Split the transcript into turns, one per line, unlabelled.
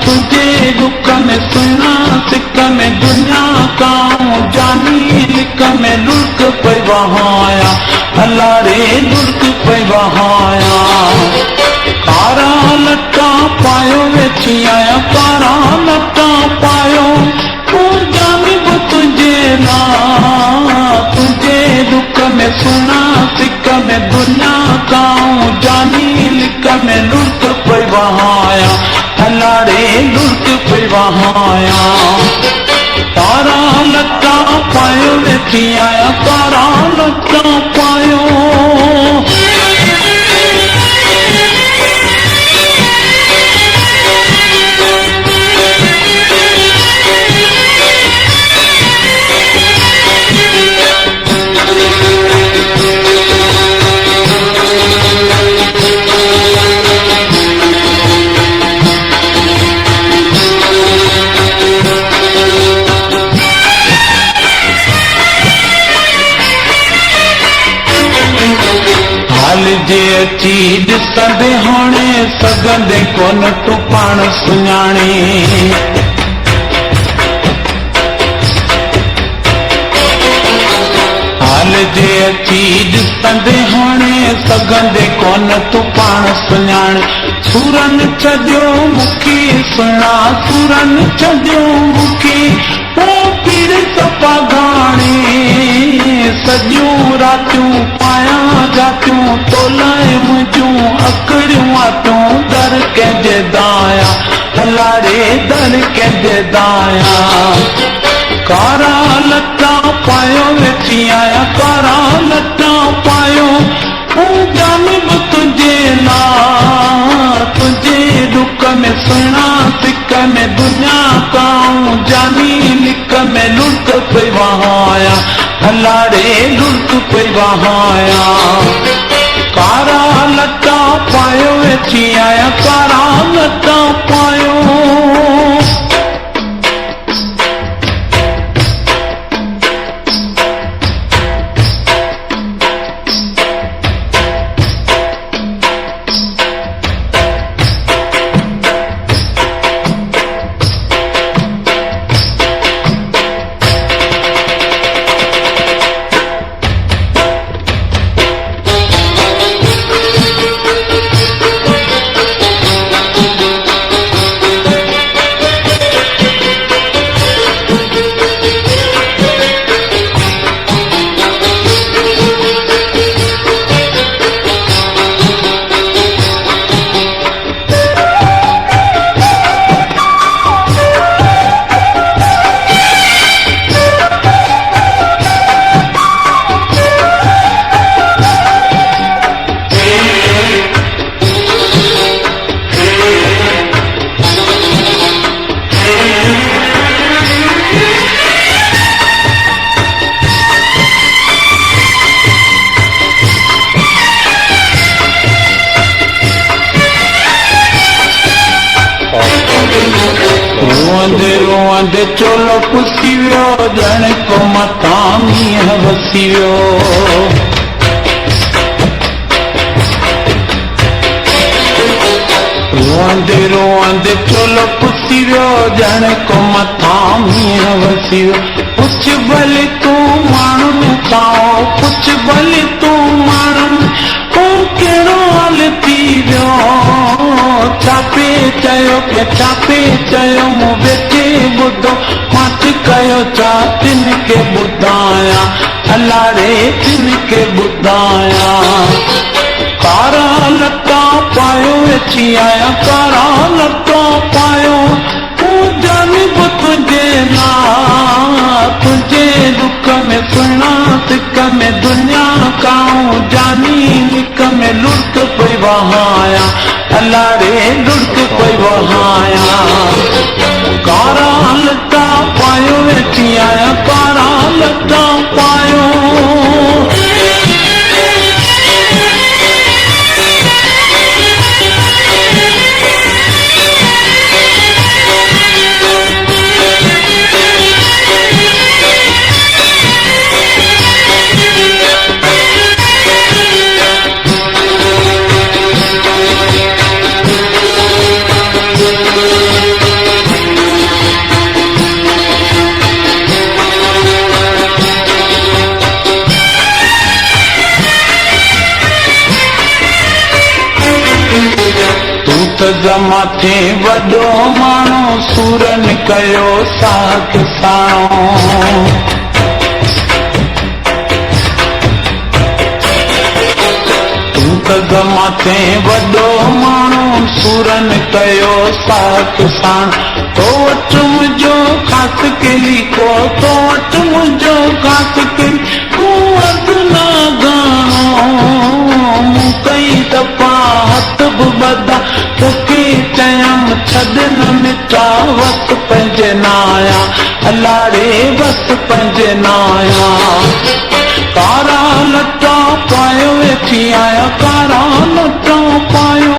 तुझे दुख में सुना सिक में दुनिया काऊं जानी लिक में लुक पे वहाया अल्लाह रे लुक पे वहाया कारा लट्टा पायो वेची आया कारा लट्टा पायो तू जानी वो तुझे ना तुझे दुख में सुना सिक में दुनिया काऊं जानी लिक में लुक पे वहाया अल्लाह रे लुक पे वहाया कारा लट्टा पायो वेची आया कारा लट्टा पायो जे अची ॾिसंदे हाणे सघंदे कोन तूं पाण सुञाणे हाल जे अची ॾिसंदे हाणे सघंदे कोन तूं पाण सुञाणे सुरन छॾियो मूंखे सुणा सुरन छॾियो मूंखे पोइ पीड़ सफ़ा घाणे सॼियूं रातियूं पायां जातियूं तोलाए मुंहिंजूं अकड़ियूं आतियूं दर कंहिंजे दाया अल्लाह रे दर कंहिंजे दाया कारा लट्टा पायो वेठी आया कारा लट्टा पायो जानिब तुझे ना तुझे दुख में सुना सिक में दुनिया काऊं जानी लिक में लुक पे वहाया अल्लाह रे लुक पे वहाया कारा लट्टा पायो वेठी आया कारा लट्टा पायो रोअंदे चोलो पुसी वियो ॼण को मथां मींहं वसी वियो रोअंदे चोलो पुसी वियो ॼण को मथां मींहं वसी वियो पुछ भले तूं माण्हुनि खां पुछ भले तूं माण्हुनि कहिड़ो हाल थी वियो छापे चयो के छापे चयो मूं वेठे ॿुधो मां कयो छा तिन खे ॿुधाया अल्लाह रे तिन खे ॿुधाया कारा लट्टा पायो वेठी आया कारा लट्टा पायो जानिब तुझे ना तुझे दुख में सुना सिक में दुनिया काऊं जानी लिक में लुक पे वहाया अल्लाह रे लुक पे वहाया कारा लट्टा पायो वेठी आया कारा लट्टा पायो मथे वॾो माण्हू सूरन कयो साख साणो। मथे वॾो माण्हू सूरन कयो साख साण। तो वटि मुंहिंजो ख़ासि केली को, तो वटि मुंहिंजो ख़ासि केली तूं अधु न घणो। मूं कई दफ़ा हथ बि ॿधा तोखे चयमि छॾ न मिटा वस पंहिंजे नाया अलाड़े बस पंहिंजे नाया। कारा लटा पायो वेठी आया, कारा लटा पायो।